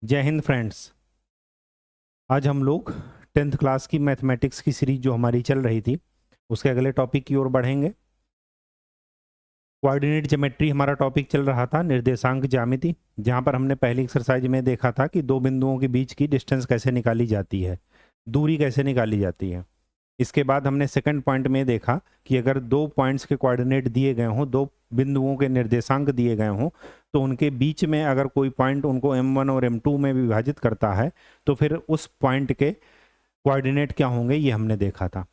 जय हिंद फ्रेंड्स। आज हम लोग 10th क्लास की मैथमेटिक्स की सीरीज जो हमारी चल रही थी उसके अगले टॉपिक की ओर बढ़ेंगे। कोऑर्डिनेट ज्योमेट्री हमारा टॉपिक चल रहा था, निर्देशांक ज्यामिति, जहाँ पर हमने पहली एक्सरसाइज में देखा था कि दो बिंदुओं के बीच की डिस्टेंस कैसे निकाली जाती है, दूरी कैसे निकाली जाती है। इसके बाद हमने सेकंड पॉइंट में देखा कि अगर दो पॉइंट्स के कोऑर्डिनेट दिए गए हों, दो बिंदुओं के निर्देशांक दिए गए हों, तो उनके बीच में अगर कोई पॉइंट उनको m1 और m2 में विभाजित करता है तो फिर उस पॉइंट के कोऑर्डिनेट क्या होंगे, ये हमने देखा था।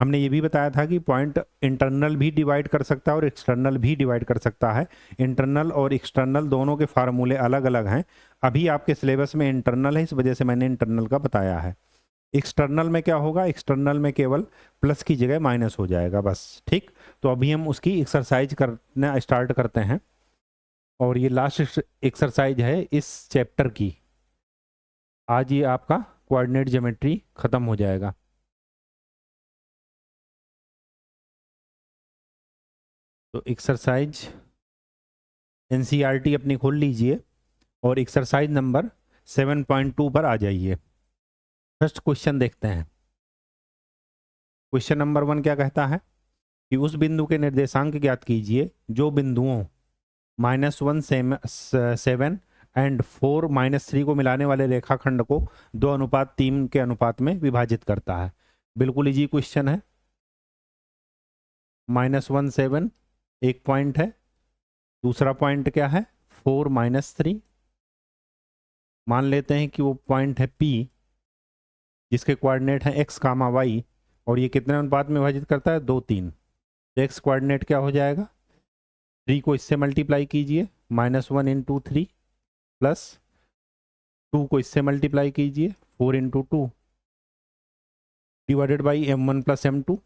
हमने ये भी बताया था कि पॉइंट इंटरनल भी डिवाइड कर सकता है और एक्सटर्नल भी डिवाइड कर सकता है। इंटरनल और एक्सटर्नल दोनों के फार्मूले अलग अलग हैं। अभी आपके सिलेबस में इंटरनल है, इस वजह से मैंने इंटरनल का बताया है। एक्सटर्नल में क्या होगा, एक्सटर्नल में केवल प्लस की जगह माइनस हो जाएगा, बस। ठीक, तो अभी हम उसकी एक्सरसाइज करना स्टार्ट करते हैं और ये लास्ट एक्सरसाइज है इस चैप्टर की। आज ये आपका कोऑर्डिनेट ज्योमेट्री खत्म हो जाएगा। तो एक्सरसाइज एनसीईआरटी अपनी खोल लीजिए और एक्सरसाइज नंबर 7.2 पर आ जाइए। फर्स्ट क्वेश्चन देखते हैं। क्वेश्चन नंबर 1 क्या कहता है कि उस बिंदु के निर्देशांक ज्ञात कीजिए जो बिंदुओं -1 7 एंड 4 -3 को मिलाने वाले रेखाखंड को 2:3 के अनुपात में विभाजित करता है। बिल्कुल इजी क्वेश्चन है। -1 7 एक पॉइंट है, दूसरा पॉइंट क्या है 4 -3। मान लेते हैं कि वो पॉइंट है P जिसके कोऑर्डिनेट है x, y और ये कितने अनुपात में विभाजित करता है 2:3। तो x कोऑर्डिनेट क्या हो जाएगा, 3 को इससे मल्टीप्लाई कीजिए, -1 × 3 प्लस 2 को इससे मल्टीप्लाई कीजिए 4 × 2 divided by m1 + m2।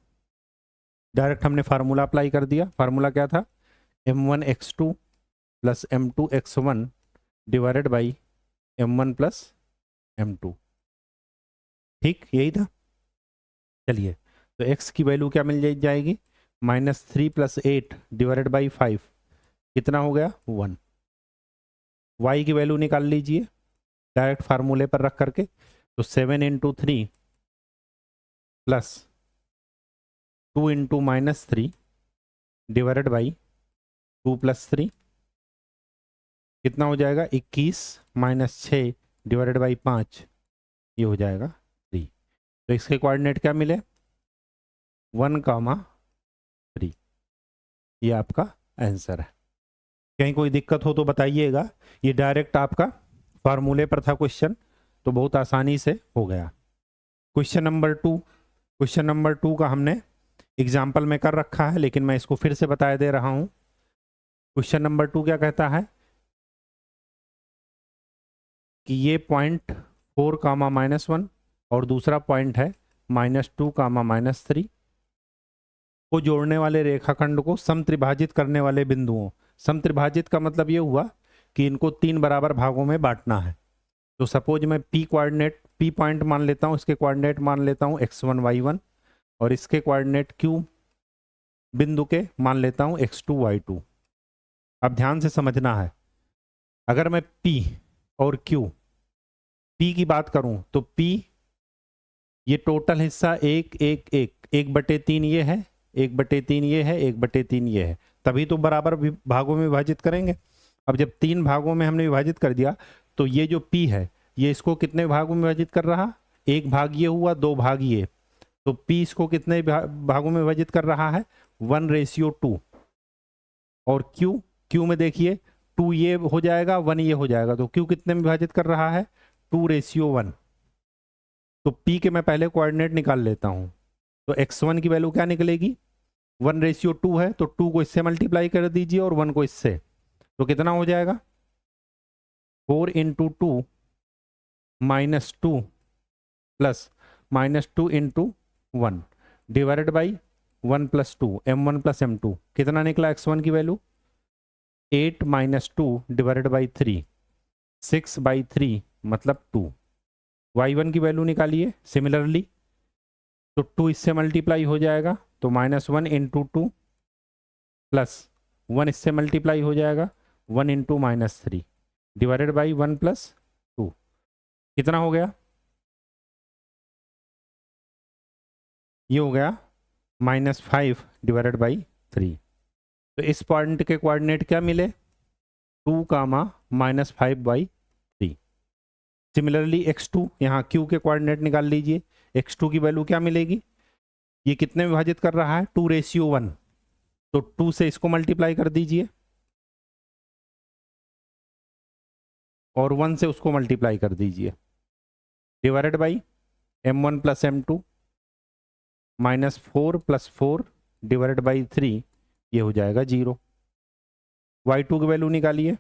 Direct हमने फार्मूला अप्लाई कर दिया। फार्मूला क्या था, m1 x2 + m2 x1 divided by m1 + m2। ठीक, यही था। चलिए, तो x की वैल्यू क्या मिल जाएगी, -3 + 8 डिवाइडेड बाई 5, कितना हो गया 1। y की वैल्यू निकाल लीजिए डायरेक्ट फार्मूले पर रख करके। तो 7 × 3 प्लस 2 × -3 डिवाइडेड बाई 2 + 3, कितना हो जाएगा 21 -6 डिवाइडेड बाई 5, ये हो जाएगा 3। तो इसके कोऑर्डिनेट क्या मिले 1, 3। ये आपका आंसर है। कहीं कोई दिक्कत हो तो बताइएगा। ये डायरेक्ट आपका फार्मूले पर था क्वेश्चन, तो बहुत आसानी से हो गया। क्वेश्चन नंबर 2 का हमने एग्जाम्पल में कर रखा है, लेकिन मैं इसको फिर से बता दे रहा हूं। क्वेश्चन नंबर 2 क्या कहता है कि ये पॉइंट 4, -1 और दूसरा पॉइंट है -2, -3 को जोड़ने वाले रेखाखंड को समत्रिभाजित करने वाले बिंदुओं, समत्रिभाजित का मतलब ये हुआ कि इनको 3 बराबर भागों में बांटना है। तो सपोज मैं P पॉइंट मान लेता हूँ, इसके कोऑर्डिनेट मान लेता हूँ x1 y1 और इसके कोऑर्डिनेट Q बिंदु के मान लेता हूँ x2 y2। अब ध्यान से समझना है, अगर मैं P और Q, P की बात करूं तो P ये टोटल हिस्सा 1/3 ये है, 1/3 ये है, 1/3 ये है, तभी तो बराबर भागों में विभाजित करेंगे। अब जब 3 भागों में हमने विभाजित कर दिया तो ये जो P है ये इसको कितने भागों में विभाजित कर रहा, 1 भाग ये हुआ, 2 भाग ये, तो P इसको कितने भागों में विभाजित कर रहा है 1:2। और Q में देखिए 2 ये हो जाएगा, 1 ये हो जाएगा, तो Q कितने में विभाजित कर रहा है 2:1। तो P के मैं पहले कोऑर्डिनेट निकाल लेता हूं। तो x1 की वैल्यू क्या निकलेगी 1:2 है, तो 2 को इससे मल्टीप्लाई कर दीजिए और 1 को इससे, तो कितना हो जाएगा 4 × 2 -2 plus -2 × 1 divided by 1 + 2 m1 + m2, कितना निकला x1 की वैल्यू 8 -2 डिवाइडेड बाई 3, 6/3 मतलब 2। y1 की वैल्यू निकालिए सिमिलरली, तो 2 इससे मल्टीप्लाई हो जाएगा, तो -1 × 2 प्लस 1 इससे मल्टीप्लाई हो जाएगा 1 × -3 डिवाइडेड बाई 1 + 2, कितना हो गया, ये हो गया -5 डिवाइडेड बाई 3। तो इस पॉइंट के कोऑर्डिनेट क्या मिले, 2 कामा -5/3। सिमिलरली x2, यहाँ q के कोऑर्डिनेट निकाल लीजिए। x2 की वैल्यू क्या मिलेगी, ये कितने विभाजित कर रहा है, 2:1, तो 2 से इसको मल्टीप्लाई कर दीजिए और 1 से उसको मल्टीप्लाई कर दीजिए, divided by m1 + m2 -4 + 4 divided by 3, ये हो जाएगा 0। y2 की वैल्यू निकालिए,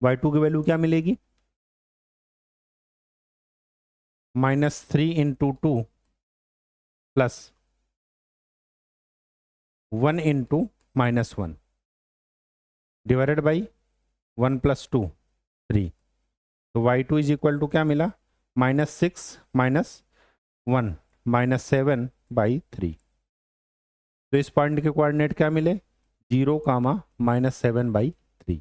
y2 की वैल्यू क्या मिलेगी, -3 × 2 + 1 × -1 डिवाइडेड बाई 1 + 2 3। तो y2 इज इक्वल टू क्या मिला, -6 - 1 -7/3। तो इस पॉइंट के कोऑर्डिनेट क्या मिले, 0, -7/3।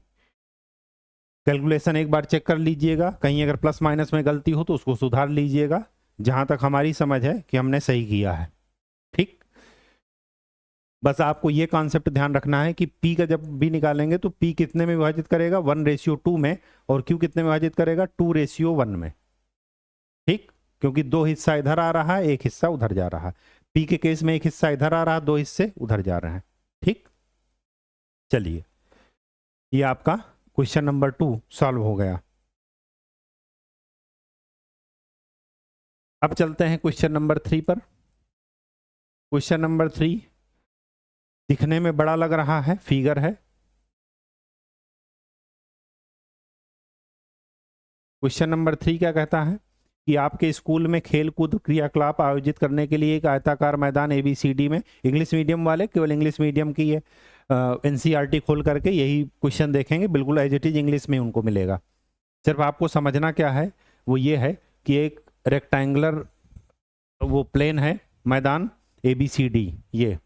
कैलकुलेशन एक बार चेक कर लीजिएगा, कहीं अगर प्लस माइनस में गलती हो तो उसको सुधार लीजिएगा, जहां तक हमारी समझ है कि हमने सही किया है। ठीक, बस आपको ये कॉन्सेप्ट ध्यान रखना है कि P का जब भी निकालेंगे तो P कितने में विभाजित करेगा, 1:2 में, और Q कितने में विभाजित करेगा, 2:1 में। ठीक, क्योंकि 2 हिस्सा इधर आ रहा है, 1 हिस्सा उधर जा रहा है। P के केस में 1 हिस्सा इधर आ रहा है, 2 हिस्से उधर जा रहे हैं। ठीक, चलिए, ये आपका क्वेश्चन नंबर 2 सॉल्व हो गया। अब चलते हैं क्वेश्चन नंबर 3 पर। क्वेश्चन नंबर 3 दिखने में बड़ा लग रहा है, फिगर है। क्वेश्चन नंबर 3 क्या कहता है कि आपके स्कूल में खेल कूद क्रियाकलाप आयोजित करने के लिए एक आयताकार मैदान ABCD में, इंग्लिश मीडियम वाले केवल इंग्लिश मीडियम की है, NCERT खोल करके यही क्वेश्चन देखेंगे, बिल्कुल एज इट इज इंग्लिश में उनको मिलेगा। सिर्फ आपको समझना क्या है, वो ये है कि एक रेक्टेंगुलर वो प्लेन है मैदान ABCD, ये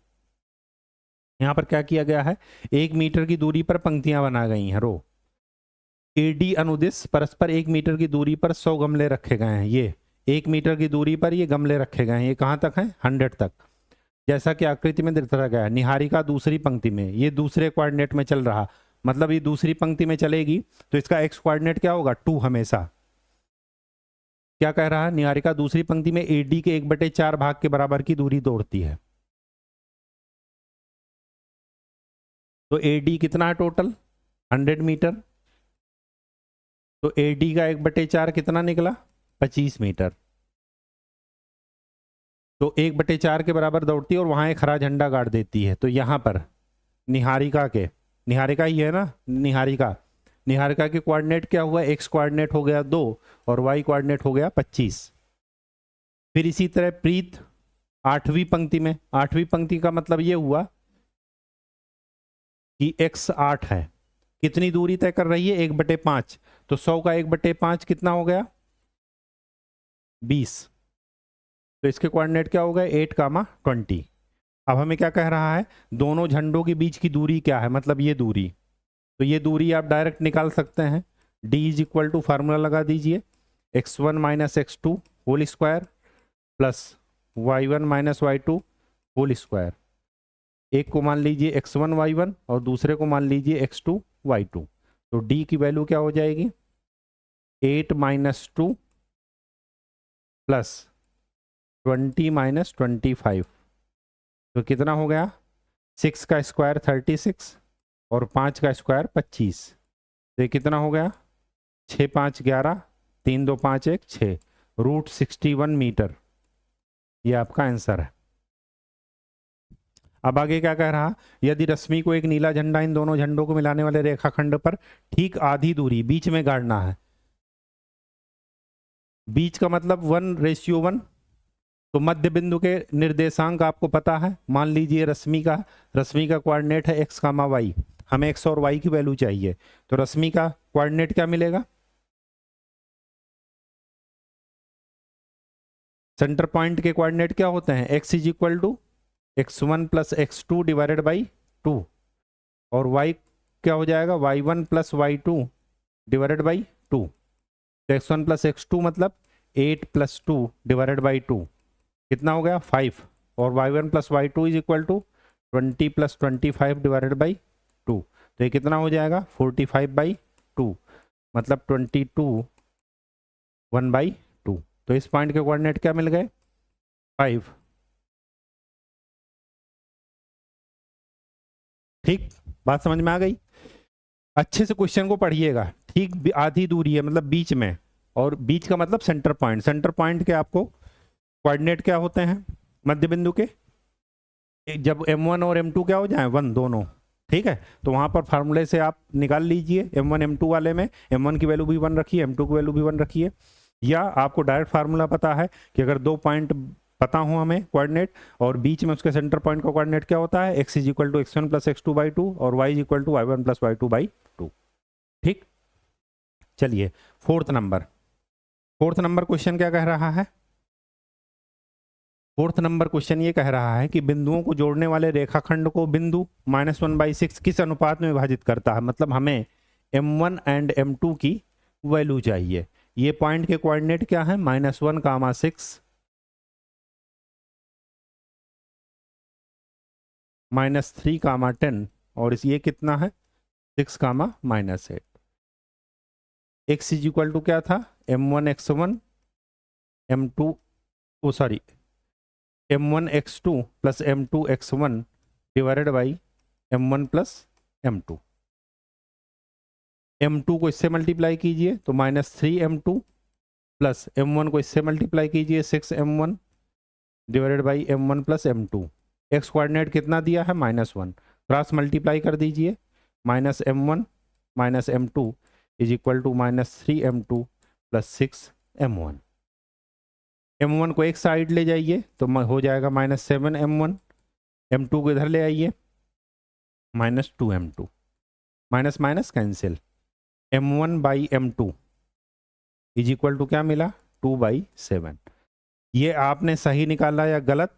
यहाँ पर क्या किया गया है, 1 मीटर की दूरी पर पंक्तियां बना गई हैं, रो AD अनुदिश परस्पर 1 मीटर की दूरी पर 100 गमले रखे गए हैं। ये 1 मीटर की दूरी पर ये गमले रखे गए हैं, ये कहाँ तक है, 100 तक, जैसा कि आकृति में दर्शाया गया है। निहारिका दूसरी पंक्ति में, ये दूसरे कोऑर्डिनेट में चल रहा, मतलब ये दूसरी पंक्ति में चलेगी तो इसका x कोऑर्डिनेट क्या होगा, 2 हमेशा। क्या कह रहा है, निहारिका दूसरी पंक्ति में AD के 1/4 भाग के बराबर की दूरी दौड़ती है। तो AD कितना है टोटल, 100 मीटर, तो AD का 1/4 कितना निकला, 25 मीटर। तो 1/4 के बराबर दौड़ती है और वहां एक हरा झंडा गाड़ देती है। तो यहां पर निहारिका के, निहारिका ही है ना, निहारिका, निहारिका के कोऑर्डिनेट क्या हुआ, x कोऑर्डिनेट हो गया 2 और y कोऑर्डिनेट हो गया 25। फिर इसी तरह प्रीत 8वीं पंक्ति में, 8वीं पंक्ति का मतलब ये हुआ कि x 8 है, कितनी दूरी तय कर रही है, 1/5, तो 100 का 1/5 कितना हो गया, 20। तो इसके कोऑर्डिनेट क्या हो गए, 8, 20। अब हमें क्या कह रहा है, दोनों झंडों के बीच की दूरी क्या है, मतलब ये दूरी, तो ये दूरी आप डायरेक्ट निकाल सकते हैं। D is equal to formula लगा दीजिए, x1 - x2 whole square plus y1 - y2 whole square. एक को मान लीजिए x1 y1 और दूसरे को मान लीजिए x2 y2। तो D की वैल्यू क्या हो जाएगी, 8 - 2 प्लस 20 - 25, तो कितना हो गया, 6 का स्क्वायर 36 और 5 का स्क्वायर 25, तो ये कितना हो गया, 6 × 5 = 11, 3 × 2 = 5 = 6, √61 मीटर, ये आपका आंसर है। अब आगे क्या कह रहा, यदि रश्मि को एक नीला झंडा इन दोनों झंडों को मिलाने वाले रेखाखंड पर ठीक आधी दूरी बीच में गाड़ना है, बीच का मतलब 1:1, तो मध्य बिंदु के निर्देशांक आपको पता है, मान लीजिए रश्मि का कोऑर्डिनेट है x, y, हमें x और y की वैल्यू चाहिए, तो रश्मि का कोऑर्डिनेट क्या मिलेगा, सेंटर पॉइंट के कोऑर्डिनेट क्या होते हैं, x is equal to x1 + x2 divided by 2, और y क्या हो जाएगा, y1 + y2 डिवाइडेड बाई 2। तो x1 प्लस x2 मतलब 8 प्लस 2 डिवाइडेड बाई 2 कितना हो गया 5, और y1 plus y2 is equal to 20 plus 25 divided by 2, तो ये कितना हो जाएगा 45 बाई 2, मतलब 22 1 बाई 2। तो इस पॉइंट के कोऑर्डिनेट क्या मिल गए 5। ठीक, बात समझ में आ गई। अच्छे से क्वेश्चन को पढ़िएगा। ठीक आधी दूरी है मतलब बीच में, और बीच का मतलब सेंटर पॉइंट। सेंटर पॉइंट के आपको कोऑर्डिनेट क्या होते हैं मध्य बिंदु के, जब m1 और m2 क्या हो जाए 1 दोनों, ठीक है, तो वहां पर फार्मूले से आप निकाल लीजिए। m1 m2 वाले में m1 की वैल्यू भी 1 रखिए, m2 की वैल्यू भी 1 रखिए, या आपको डायरेक्ट फार्मूला पता है कि अगर दो पॉइंट पता हो हमें कोऑर्डिनेट, और बीच में उसके सेंटर पॉइंट का कोऑर्डिनेट क्या होता है x is equal to x1 plus x2 by 2 और y is equal to y1 plus y2 by 2। ठीक, चलिए फोर्थ नंबर क्वेश्चन क्या कह रहा है। फोर्थ नंबर क्वेश्चन ये कह रहा है कि बिंदुओं को जोड़ने वाले रेखाखंड को बिंदु -1/6 किस अनुपात में विभाजित करता है। मतलब हमें m1 एंड m2 की वैल्यू चाहिए। ये पॉइंट के कोऑर्डिनेट क्या है -1, 6 -3, 10, और इस ये कितना है 6, -8। x इज इक्वल टू क्या था m1 x1 m2 oh sorry m1 x2 plus m2 x1 divided by m1 plus m2। m2 को इससे मल्टीप्लाई कीजिए तो -3m2 प्लस m1 को इससे मल्टीप्लाई कीजिए 6m1 divided by m1 plus m2। x coordinate कितना दिया है -1, क्रॉस मल्टीप्लाई कर दीजिए, -m1 -m2 is equal to -3m2 plus 6m1। m1 को एक साइड ले जाइए तो हो जाएगा -7m1, m2 को इधर ले आइए -2m2, minus minus cancel, m1 by m2 is equal to क्या मिला 2/7। ये आपने सही निकाला या गलत,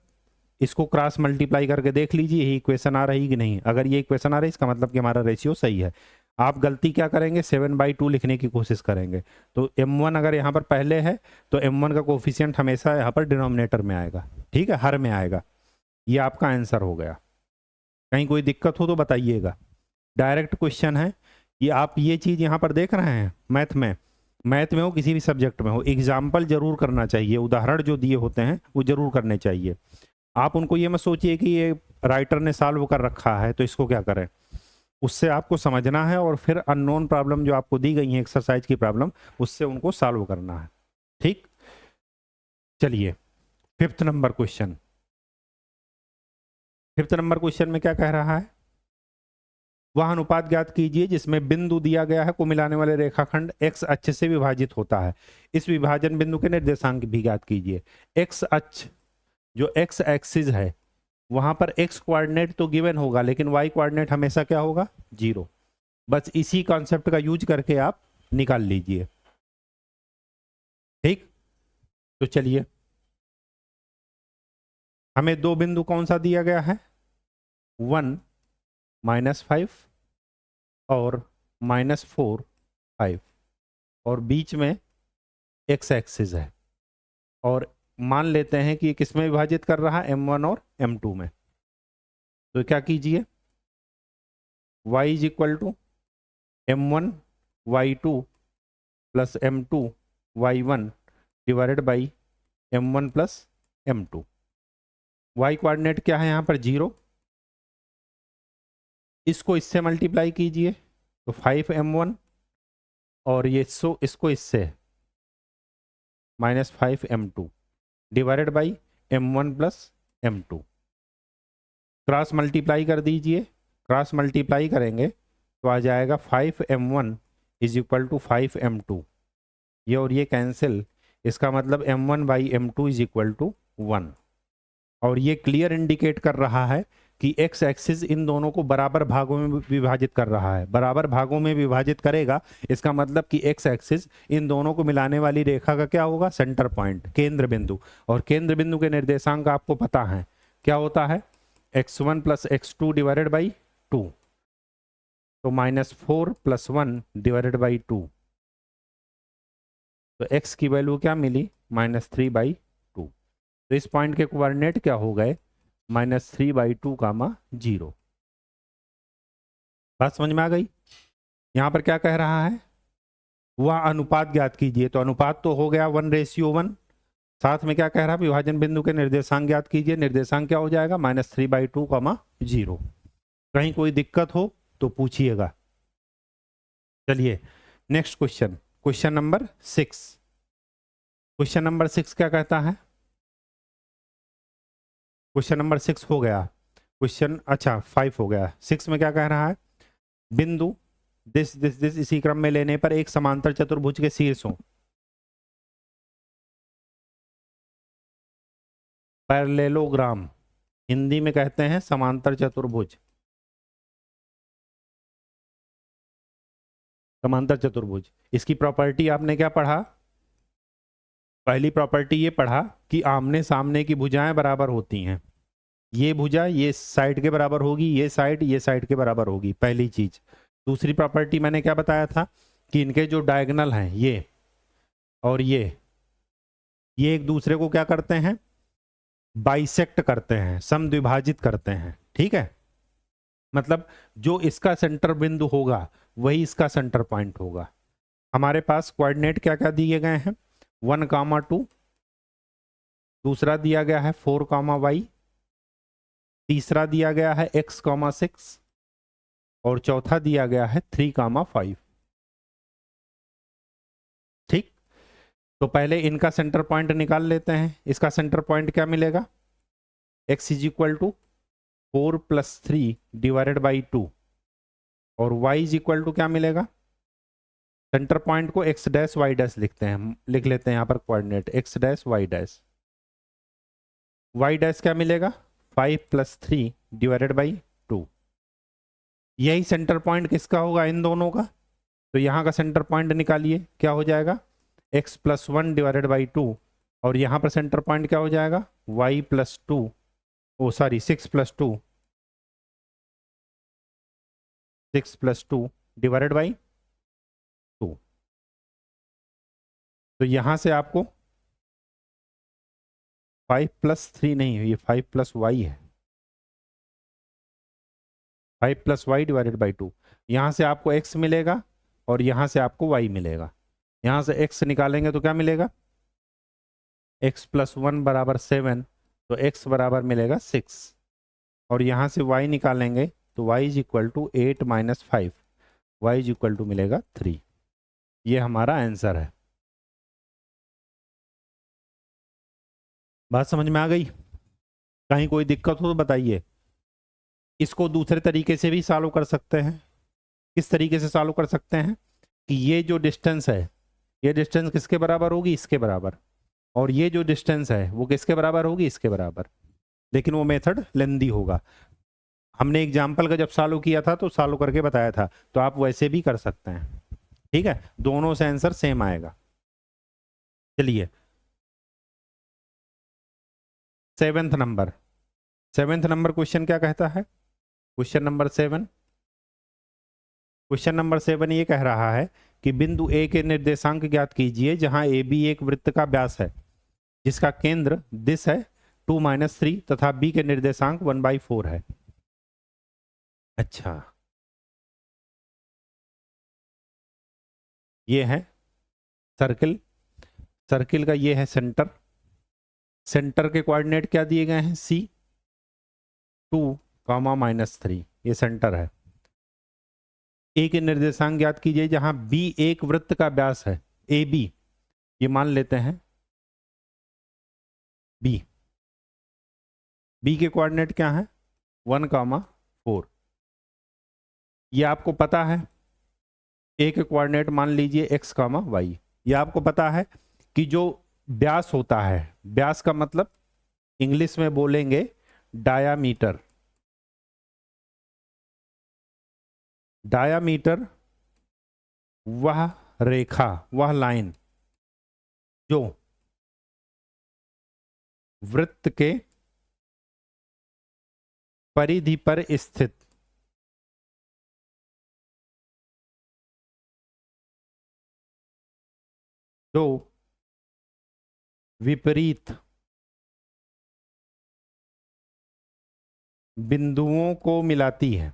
इसको क्रॉस मल्टीप्लाई करके देख लीजिए यही इक्वेशन आ रही कि नहीं। अगर ये इक्वेशन आ रही है इसका मतलब कि हमारा रेशियो सही है। आप गलती क्या करेंगे 7/2 लिखने की कोशिश करेंगे, तो m1 अगर यहाँ पर पहले है तो m1 का कोफिशिएंट हमेशा यहाँ पर डिनोमिनेटर में आएगा, ठीक है, हर में आएगा। ये आपका आंसर हो गया। कहीं कोई दिक्कत हो तो बताइएगा। डायरेक्ट क्वेश्चन है ये। आप ये चीज़ यहाँ पर देख रहे हैं मैथ में हो किसी भी सब्जेक्ट में हो, एग्जाम्पल जरूर करना चाहिए। उदाहरण जो दिए होते हैं वो जरूर करने चाहिए। आप उनको ये मत सोचिए कि ये राइटर ने सॉल्व कर रखा है तो इसको क्या करें, उससे आपको समझना है और फिर अननोन प्रॉब्लम जो आपको दी गई है एक्सरसाइज की प्रॉब्लम, उससे उनको सॉल्व करना है। ठीक, चलिए फिफ्थ नंबर क्वेश्चन में क्या कह रहा है, वह अनुपात ज्ञात कीजिए जिसमें बिंदु दिया गया है को मिलाने वाले रेखाखंड x अक्ष से विभाजित होता है। इस विभाजन बिंदु के निर्देशांक भी ज्ञात कीजिए। x अक्ष जो x एक्सिस है वहां पर x कोऑर्डिनेट तो गिवन होगा, लेकिन y कोऑर्डिनेट हमेशा क्या होगा 0। बस इसी कॉन्सेप्ट का यूज करके आप निकाल लीजिए। ठीक, तो चलिए हमें दो बिंदु कौन सा दिया गया है 1 -5 और -4 5, और बीच में x एक्सिस है, और मान लेते हैं कि किस में विभाजित कर रहा है m1 और m2 में। तो क्या कीजिए y is equal to m1 y2 plus m2 y1 divided by m1 plus m2। y coordinate क्या है यहाँ पर 0, इसको इससे मल्टीप्लाई कीजिए तो 5m1, और ये इसको इससे -5m2 divided by m1 plus m2। Cross multiply कर दीजिए, क्रॉस मल्टीप्लाई करेंगे तो आ जाएगा 5m1 is equal to 5m2, ये और ये कैंसिल, इसका मतलब m1 by m2 is equal to 1। और ये क्लियर इंडिकेट कर रहा है कि x एक्सिस इन दोनों को बराबर भागों में विभाजित कर रहा है। बराबर भागों में विभाजित करेगा इसका मतलब कि x एक्सिस इन दोनों को मिलाने वाली रेखा का क्या होगा सेंटर पॉइंट, केंद्र बिंदु। और केंद्र बिंदु के निर्देशांक आपको पता है क्या होता है x1 plus x2 divided by 2, तो -4 + 1 डिवाइडेड बाई 2, तो x की वैल्यू क्या मिली, -3/2। तो इस पॉइंट के कोऑर्डिनेट क्या हो गए, -3/2 कामा 0। बात समझ में आ गई। यहां पर क्या कह रहा है, वह अनुपात ज्ञात कीजिए। तो अनुपात तो हो गया 1:1। साथ में क्या कह रहा है, विभाजन बिंदु के निर्देशांक ज्ञात कीजिए। निर्देशांक क्या हो जाएगा, -3/2 कामा 0। कहीं कोई दिक्कत हो तो पूछिएगा। चलिए next question, question number 6। Question number 6 क्या कहता है, क्वेश्चन नंबर 6 हो गया। क्वेश्चन अच्छा 5 हो गया। 6 में क्या कह रहा है, बिंदु दिस इसी क्रम में लेने पर एक समांतर चतुर्भुज के शीर्षों पैरेललोग्राम, हिंदी में कहते हैं समांतर चतुर्भुज। समांतर चतुर्भुज, इसकी प्रॉपर्टी आपने क्या पढ़ा, पहली प्रॉपर्टी ये पढ़ा कि आमने सामने की भुजाएं बराबर होती हैं। ये भुजा ये साइड के बराबर होगी, ये साइड के बराबर होगी, पहली चीज। दूसरी प्रॉपर्टी मैंने क्या बताया था कि इनके जो डायगोनल हैं ये और ये एक दूसरे को क्या करते हैं, बाइसेक्ट करते हैं, समद्विभाजित करते हैं। ठीक है, मतलब जो इसका सेंटर बिंदु होगा वही इसका सेंटर पॉइंट होगा। हमारे पास कोऑर्डिनेट क्या क्या दिए गए हैं, 1,2, दूसरा दिया गया है 4,y, तीसरा दिया गया है x,6 और चौथा दिया गया है 3,5। ठीक, तो पहले इनका सेंटर पॉइंट निकाल लेते हैं। इसका सेंटर पॉइंट क्या मिलेगा, x = 4 + 3 / 2 और y = क्या मिलेगा, सेंटर पॉइंट को x डैश y डैश लिखते हैं, लिख लेते हैं यहाँ पर coordinate x dash y dash. y dash क्या मिलेगा, 5 + 3 / 2। यही सेंटर पॉइंट किसका होगा, इन दोनों का। तो यहाँ का सेंटर पॉइंट निकालिए, क्या हो जाएगा, x + 1 / 2 और यहाँ पर सेंटर पॉइंट क्या हो जाएगा, y + 2, ओ सॉरी 6 + 2, 6 + 2 / 2। तो यहाँ से आपको 5 + 3 नहीं, ये 5 + y है, 5 + y / 2। यहाँ से आपको x मिलेगा और यहाँ से आपको y मिलेगा। यहाँ से x निकालेंगे तो क्या मिलेगा, x + 1 = 7, तो x बराबर मिलेगा 6 और यहाँ से y निकालेंगे तो y = 8 - 5, y = मिलेगा 3। ये हमारा आंसर है। बात समझ में आ गई, कहीं कोई दिक्कत हो तो बताइए। इसको दूसरे तरीके से भी सॉल्व कर सकते हैं। किस तरीके से सॉल्व कर सकते हैं कि ये जो डिस्टेंस है, ये डिस्टेंस किसके बराबर होगी, इसके बराबर, और ये जो डिस्टेंस है वो किसके बराबर होगी, इसके बराबर। लेकिन वो मेथड लेंदी होगा। हमने एग्जाम्पल का जब सॉल्व किया था तो सॉल्व करके बताया था, तो आप वैसे भी कर सकते हैं। ठीक है, दोनों से आंसर सेम आएगा। चलिए 7th number, 7th number question क्या कहता है, क्वेश्चन नंबर 7, क्वेश्चन नंबर 7 ये कह रहा है कि बिंदु ए के निर्देशांक ज्ञात कीजिए जहां ए बी एक वृत्त का व्यास है जिसका केंद्र दिस है 2 - 3 तथा बी के निर्देशांक 1/4 है। अच्छा, ये है सर्किल, सर्किल का ये है सेंटर, सेंटर के कोऑर्डिनेट क्या दिए गए हैं, C2, -3, ये सेंटर है। ए के निर्देशांक ज्ञात कीजिए जहां बी एक वृत्त का व्यास है, ए बी, ये मान लेते हैं बी, बी के कोऑर्डिनेट क्या है 1, 4। ये आपको पता है, ए के कोऑर्डिनेट मान लीजिए x, y। ये आपको पता है कि जो व्यास होता है, व्यास का मतलब इंग्लिश में बोलेंगे डायामीटर, डायामीटर वह रेखा, वह लाइन जो वृत्त के परिधि पर स्थित जो विपरीत बिंदुओं को मिलाती है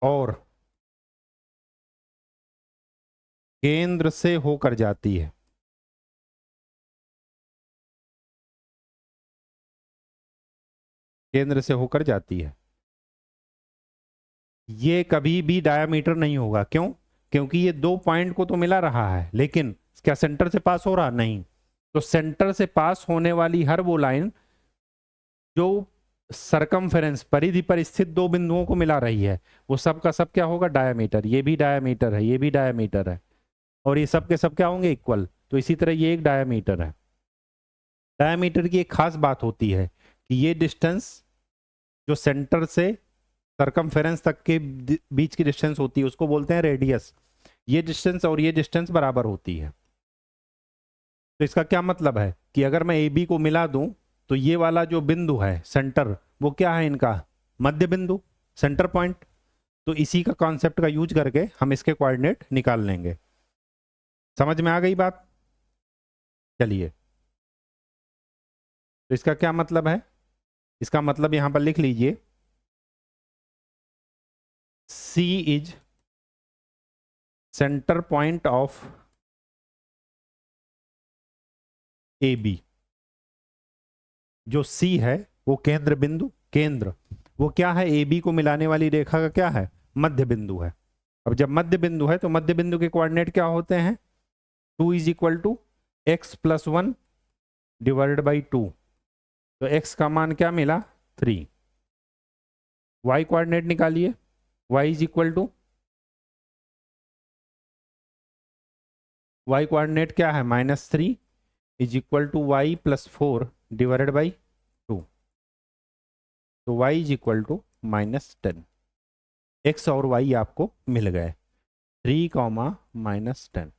और केंद्र से होकर जाती है। केंद्र से होकर जाती है। ये कभी भी डायामीटर नहीं होगा। क्यों? क्योंकि ये दो पॉइंट को तो मिला रहा है, लेकिन क्या सेंटर से पास हो रहा? नहीं। तो सेंटर से पास होने वाली हर वो लाइन जो सरकमफेरेंस परिधि पर स्थित दो बिंदुओं को मिला रही है, वो सब का सब क्या होगा? डायामीटर। ये भी डायामीटर है, ये भी डायामीटर है, और ये सब के सब क्या होंगे? इक्वल। तो इसी तरह ये एक डायामीटर है। डायामीटर की एक खास बात होती है कि ये डिस्टेंस जो सेंटर से सरकमफेरेंस तक के बीच की डिस्टेंस होती है उसको बोलते हैं रेडियस। ये डिस्टेंस और ये डिस्टेंस बराबर होती है। तो इसका क्या मतलब है कि अगर मैं ए बी को मिला दूं तो ये वाला जो बिंदु है सेंटर, वो क्या है इनका? मध्य बिंदु, सेंटर पॉइंट। तो इसी का कॉन्सेप्ट का यूज करके हम इसके कोऑर्डिनेट निकाल लेंगे। समझ में आ गई बात? चलिए, तो इसका क्या मतलब है? इसका मतलब यहां पर लिख लीजिए, C is centre point of A B. जो C है वो केंद्र बिंदु, केंद्र वो क्या है? ए बी को मिलाने वाली रेखा का क्या है? मध्य बिंदु है। अब जब मध्य बिंदु है तो मध्य बिंदु के कोऑर्डिनेट क्या होते हैं? 2 is equal to X plus 1 divided by 2। तो x का मान क्या मिला? 3। y कोऑर्डिनेट निकालिए। y is equal to, y coordinate क्या है? -3 is equal to y plus 4 divided by 2। तो y is equal to -10। x और y आपको मिल गए, 3, -10।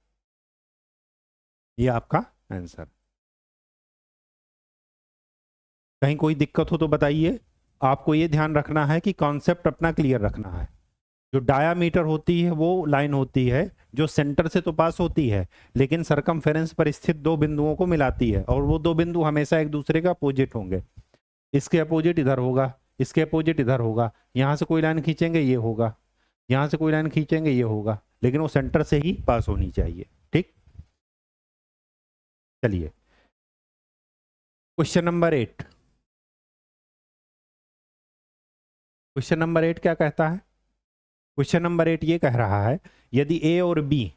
ये आपका आंसर। कहीं कोई दिक्कत हो तो बताइए। आपको ये ध्यान रखना है कि कॉन्सेप्ट अपना क्लियर रखना है। जो डायामीटर होती है वो लाइन होती है जो सेंटर से तो पास होती है, लेकिन सरकमफेरेंस पर स्थित दो बिंदुओं को मिलाती है, और वो दो बिंदु हमेशा एक दूसरे का अपोजिट होंगे। इसके अपोजिट इधर होगा, इसके अपोजिट इधर होगा। यहां से कोई लाइन खींचेंगे ये होगा, यहां से कोई लाइन खींचेंगे ये होगा, लेकिन वो सेंटर से ही पास होनी चाहिए। ठीक, चलिए क्वेश्चन नंबर 8। क्वेश्चन नंबर 8 क्या कहता है? क्वेश्चन नंबर 8 ये कह रहा है, यदि a और b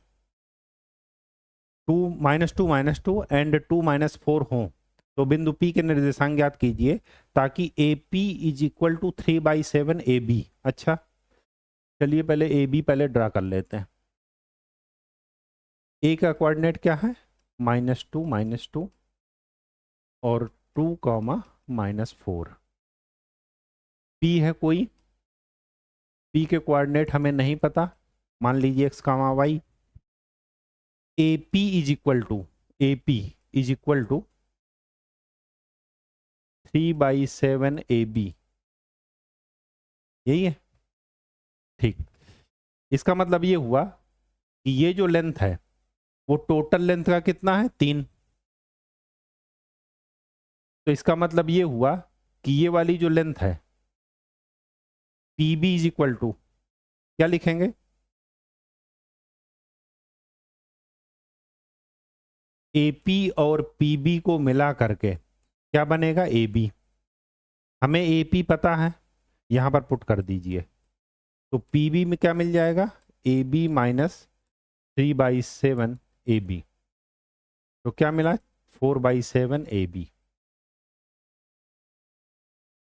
2 -2 एंड 2 -4 हो तो बिंदु P के निर्देशांक ज्ञात कीजिए ताकि AP is equal to 3/7 AB। अच्छा, चलिए पहले AB पहले ड्रा कर लेते हैं। A का कोऑर्डिनेट क्या है? -2 और 2, -4। P है कोई? P के कोऑर्डिनेट हमें नहीं पता, मान लीजिए x, y। AP is equal to, AP is equal to 3/7 AB, यही है। ठीक, इसका मतलब ये हुआ कि ये जो लेंथ है वो टोटल लेंथ का कितना है? 3। तो इसका मतलब ये हुआ कि ये वाली जो लेंथ है PB इज इक्वल टू क्या लिखेंगे? AP और PB को मिला करके क्या बनेगा? AB। हमें AP पता है, यहां पर पुट कर दीजिए। तो PB में क्या मिल जाएगा? AB -3/7 AB। तो क्या मिला? 4/7 AB।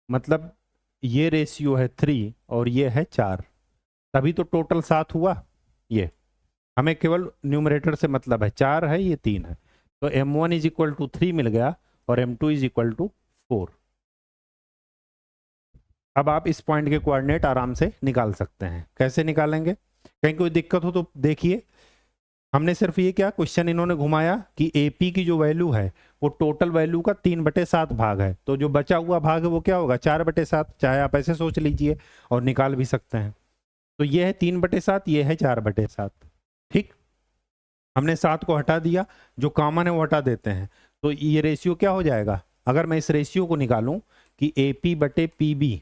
मतलब ये रेशियो है 3 और ये है 4, तभी तो टोटल 7 हुआ। ये हमें केवल न्यूमरेटर से मतलब है, 4 है, ये 3 है। तो M1 इज इक्वल टू 3 मिल गया और M2 इज इक्वल टू 4। अब आप इस पॉइंट के कोऑर्डिनेट आराम से निकाल सकते हैं। कैसे निकालेंगे? कहीं कोई दिक्कत हो तो देखिए। हमने सिर्फ ये क्या क्वेश्चन इन्होंने घुमाया कि AP की जो वैल्यू है वो टोटल वैल्यू का 3/7 भाग है, तो जो बचा हुआ भाग है वो क्या होगा? 4/7। चाहे आप ऐसे सोच लीजिए और निकाल भी सकते हैं। तो ये है 3/7, ये है 4/7। ठीक, हमने 7 को हटा दिया, जो कॉमन है वो हटा देते हैं, तो ये रेशियो क्या हो जाएगा? अगर मैं इस रेशियो को निकालूं कि AP/PB,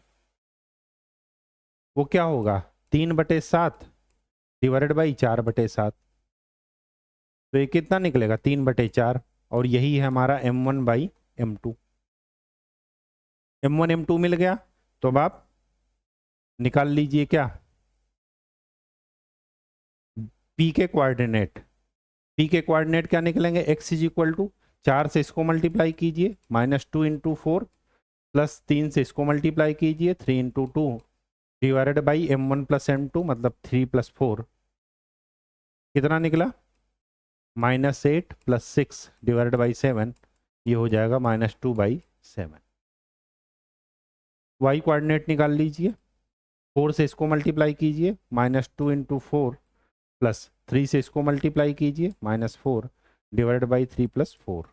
वो क्या होगा? 3/7 डिवाइडेड बाई 4/7, तो ये कितना निकलेगा? 3/4। और यही है हमारा M1/M2। M1 M2 मिल गया, तो अब आप निकाल लीजिए क्या? P के कोऑर्डिनेट। P के कोऑर्डिनेट क्या निकलेंगे? x इज इक्वल टू 4 से इसको मल्टीप्लाई कीजिए, -2 इंटू 4, प्लस 3 से इसको मल्टीप्लाई कीजिए, 3 into 2, divided by M1 plus M2, मतलब 3 प्लस 4, कितना निकला? -8 प्लस 6 डिवाइडेड बाई 7, ये हो जाएगा -2/7। y कोऑर्डिनेट निकाल लीजिए, 4 से इसको मल्टीप्लाई कीजिए, -2 इंटू 4, प्लस 3 से इसको मल्टीप्लाई कीजिए, -4 डिवाइडेड बाई 3 प्लस 4,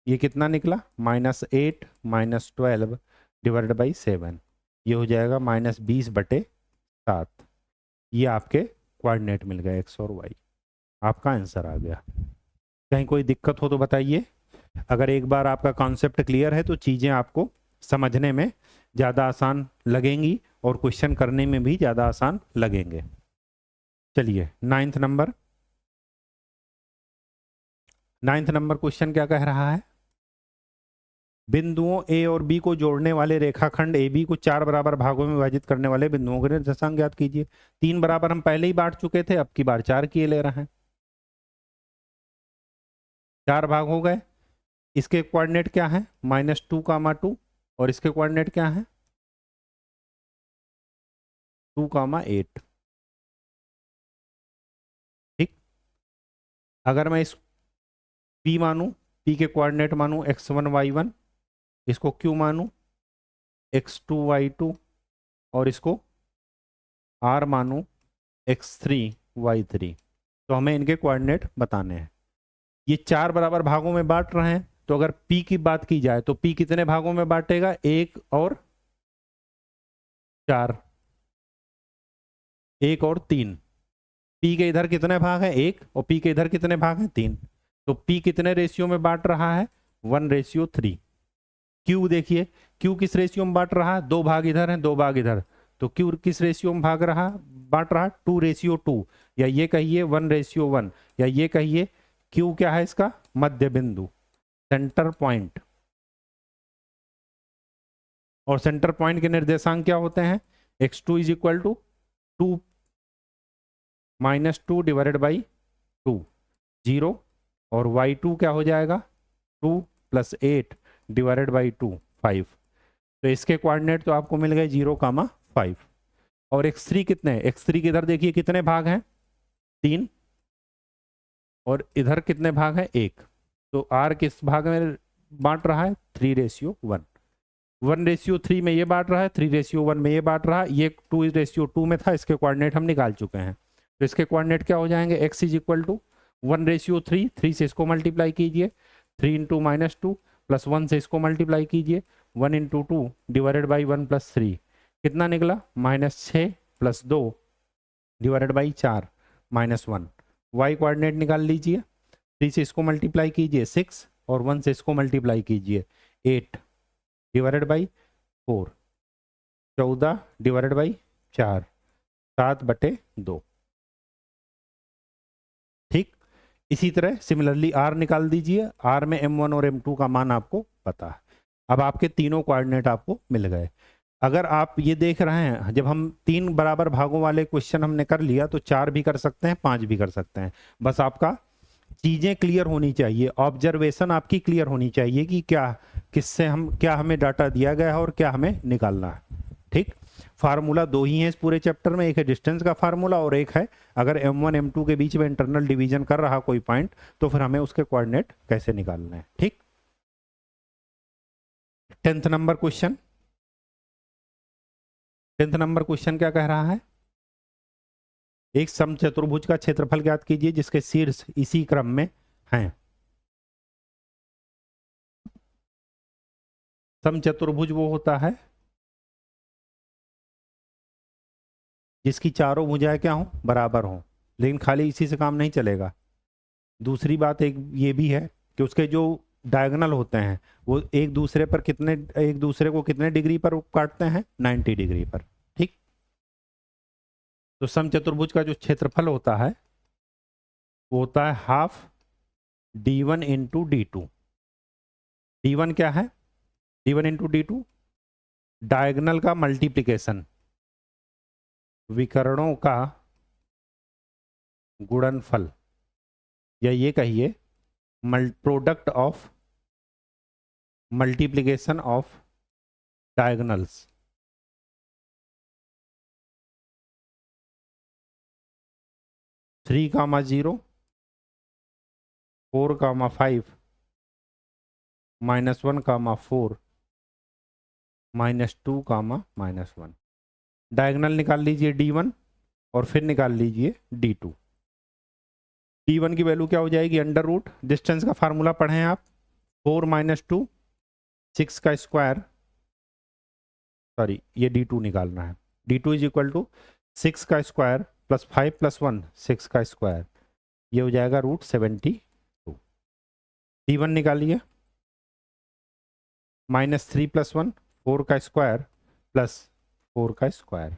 ये कितना निकला? -8 -12 डिवाइडेड बाई 7, ये हो जाएगा -20/7। ये आपके कोऑर्डिनेट मिल गए x और y, आपका आंसर आ गया। कहीं कोई दिक्कत हो तो बताइए। अगर एक बार आपका कॉन्सेप्ट क्लियर है तो चीज़ें आपको समझने में ज़्यादा आसान लगेंगी और क्वेश्चन करने में भी ज़्यादा आसान लगेंगे। चलिए 9th नंबर क्वेश्चन क्या कह रहा है? बिंदुओं A और B को जोड़ने वाले रेखाखंड AB को 4 बराबर भागों में विभाजित करने वाले बिंदुओं के निर्देशांक ज्ञात कीजिए। 3 बराबर हम पहले ही बांट चुके थे, अब की बार 4 किए ले रहे हैं। 4 भाग हो गए। इसके कोऑर्डिनेट क्या है? -2, 2, और इसके कोऑर्डिनेट क्या है? 2, 8। ठीक, अगर मैं इस P मानूं, P के कोऑर्डिनेट मानूं x1 y1, इसको Q मानूं x2 y2, और इसको R मानूं x3 y3, तो हमें इनके कोऑर्डिनेट बताने हैं। ये 4 बराबर भागों में बांट रहे हैं, तो अगर P की बात की जाए तो P कितने भागों में बांटेगा? 1 और 4, 1 और 3। P के इधर कितने भाग हैं? 1, और P के इधर कितने भाग हैं? 3। तो P कितने रेशियो में बांट रहा है? 1:3। Q देखिए, Q किस रेशियो में बांट रहा है? 2 भाग इधर हैं, 2 भाग इधर, तो Q किस रेशियो में बांट रहा? 2:2, या ये कहिए 1:1, या ये कहिए Q क्या है इसका? मध्य बिंदु, सेंटर पॉइंट। और सेंटर पॉइंट के निर्देशांक क्या होते हैं? x2 is equal to 2 -2 divided by 2, 0, और y2 क्या हो जाएगा? 2 + 8 डिवाइडेड बाई 2, 5। तो इसके कोऑर्डिनेट तो आपको मिल गए 0, 5। और x3 कितने? x3 के इधर देखिए कितने भाग हैं? 3, और इधर कितने भाग हैं? 1। तो r किस भाग में बांट रहा है? 3:1। 1:3 में ये बांट रहा है, 3:1 में ये बांट रहा है, ये 2:2 में था, इसके कोऑर्डिनेट हम निकाल चुके हैं। तो इसके कोऑर्डिनेट क्या हो जाएंगे? x इज इक्वल टू 1:3, 3 से इसको मल्टीप्लाई कीजिए, 3 इंटू -2, प्लस 1 से इसको मल्टीप्लाई कीजिए, 1 इंटू 2 डिवाइडेड बाई 1 + 3, कितना निकला? -6 + 2 डिवाइडेड बाई 4, -1। y कोऑर्डिनेट निकाल लीजिए, 3 से इसको मल्टीप्लाई कीजिए 6, और 1 से इसको मल्टीप्लाई कीजिए 8 डिवाइडेड बाई 4, 14 डिवाइडेड बाई 4, 7/2। ठीक, इसी तरह सिमिलरली R निकाल दीजिए। R में M1 और M2 का मान आपको पता है। अब आपके तीनों कोऑर्डिनेट आपको मिल गए। अगर आप ये देख रहे हैं, जब हम 3 बराबर भागों वाले क्वेश्चन हमने कर लिया, तो 4 भी कर सकते हैं, 5 भी कर सकते हैं। बस आपका चीजें क्लियर होनी चाहिए, ऑब्जर्वेशन आपकी क्लियर होनी चाहिए कि क्या किससे हम क्या हमें डाटा दिया गया है और क्या हमें निकालना है। ठीक, फार्मूला 2 ही है इस पूरे चैप्टर में, एक है डिस्टेंस का फार्मूला और एक है अगर M1 M2 के बीच में इंटरनल डिवीजन कर रहा कोई पॉइंट, तो फिर हमें उसके कोऑर्डिनेट कैसे निकालना है। ठीक, 10th number question. 10th number question क्या कह रहा है? एक समचतुर्भुज का क्षेत्रफल ज्ञात कीजिए जिसके शीर्ष इसी क्रम में हैं। समचतुर्भुज वो होता है जिसकी चारों भुजाएं क्या हो, बराबर हो। लेकिन खाली इसी से काम नहीं चलेगा। दूसरी बात एक ये भी है कि उसके जो डायगोनल होते हैं वो एक दूसरे को कितने डिग्री पर काटते हैं, 90 डिग्री पर। ठीक। तो समचतुर्भुज का जो क्षेत्रफल होता है वो होता है half d1 into d2। d1 क्या है, d1 इंटू d2 डायगोनल का मल्टीप्लिकेशन, विकर्णों का गुणनफल, या ये कहिए product of multiplication of diagonals. Three comma 0, 4 comma 5, -1 comma 4, -2 comma -1। Diagonal निकाल लीजिए d1 और फिर निकाल लीजिए d2। d1 की वैल्यू क्या हो जाएगी, अंडर रूट, डिस्टेंस का फार्मूला पढ़ें आप, 4 - 2 6 का स्क्वायर, सॉरी ये d2 निकालना है, d2 इज इक्वल टू 6 का स्क्वायर प्लस 5 + 1 6 का स्क्वायर, ये हो जाएगा √72। d1 निकालिए, -3 + 1 4 का स्क्वायर प्लस 4 का स्क्वायर,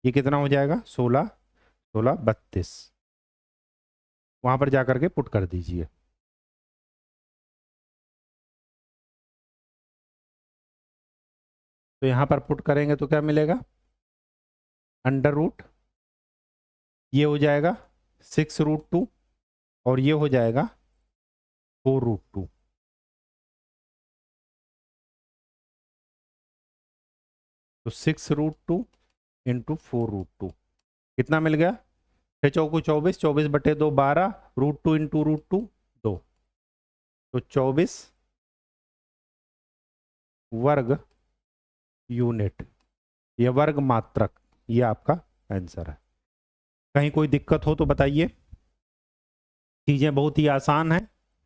ये कितना हो जाएगा, 16 16 32। वहां पर जाकर के पुट कर दीजिए। तो यहां पर पुट करेंगे तो क्या मिलेगा, अंडर रूट, ये हो जाएगा 6√2 और ये हो जाएगा 4√2। तो 6√2 इंटू 4√2 कितना मिल गया, 6 चौको 24, 24/2 12, √2 इंटू √2 2, तो 24 वर्ग यूनिट, ये वर्ग मात्रक, ये आपका आंसर है। कहीं कोई दिक्कत हो तो बताइए। चीजें बहुत ही आसान है,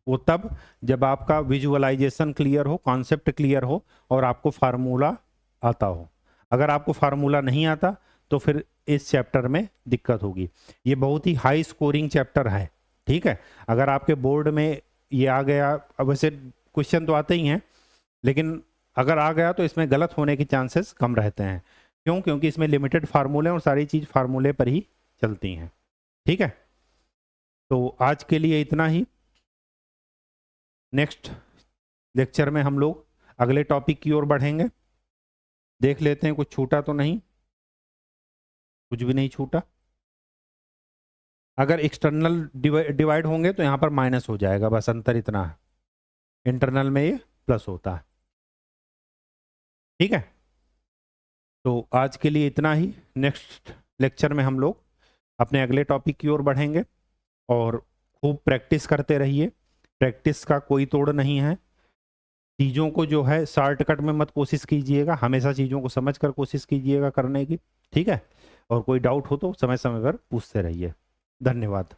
वो तब जब आपका विजुअलाइजेशन क्लियर हो, कॉन्सेप्ट क्लियर हो और आपको फार्मूला आता हो। अगर आपको फार्मूला नहीं आता तो फिर इस चैप्टर में दिक्कत होगी। ये बहुत ही हाई स्कोरिंग चैप्टर है, ठीक है। अगर आपके बोर्ड में ये आ गया, अब वैसे क्वेश्चन तो आते ही हैं, लेकिन अगर आ गया तो इसमें गलत होने के चांसेस कम रहते हैं। क्यों, क्योंकि इसमें लिमिटेड फार्मूले और सारी चीज़ फार्मूले पर ही चलती हैं, ठीक है। तो आज के लिए इतना ही। नेक्स्ट लेक्चर में हम लोग अगले टॉपिक की ओर बढ़ेंगे। देख लेते हैं कुछ छूटा तो नहीं, कुछ भी नहीं छूटा। अगर एक्सटर्नल डिवाइड होंगे तो यहाँ पर माइनस हो जाएगा, बस अंतर इतना है, इंटरनल में ये प्लस होता है, ठीक है। तो आज के लिए इतना ही। नेक्स्ट लेक्चर में हम लोग अपने अगले टॉपिक की ओर बढ़ेंगे और खूब प्रैक्टिस करते रहिए। प्रैक्टिस का कोई तोड़ नहीं है। चीज़ों को जो है शॉर्टकट में मत कोशिश कीजिएगा, हमेशा चीज़ों को समझ कर कोशिश कीजिएगा करने की, ठीक है। और कोई डाउट हो तो समय समय पर पूछते रहिए। धन्यवाद।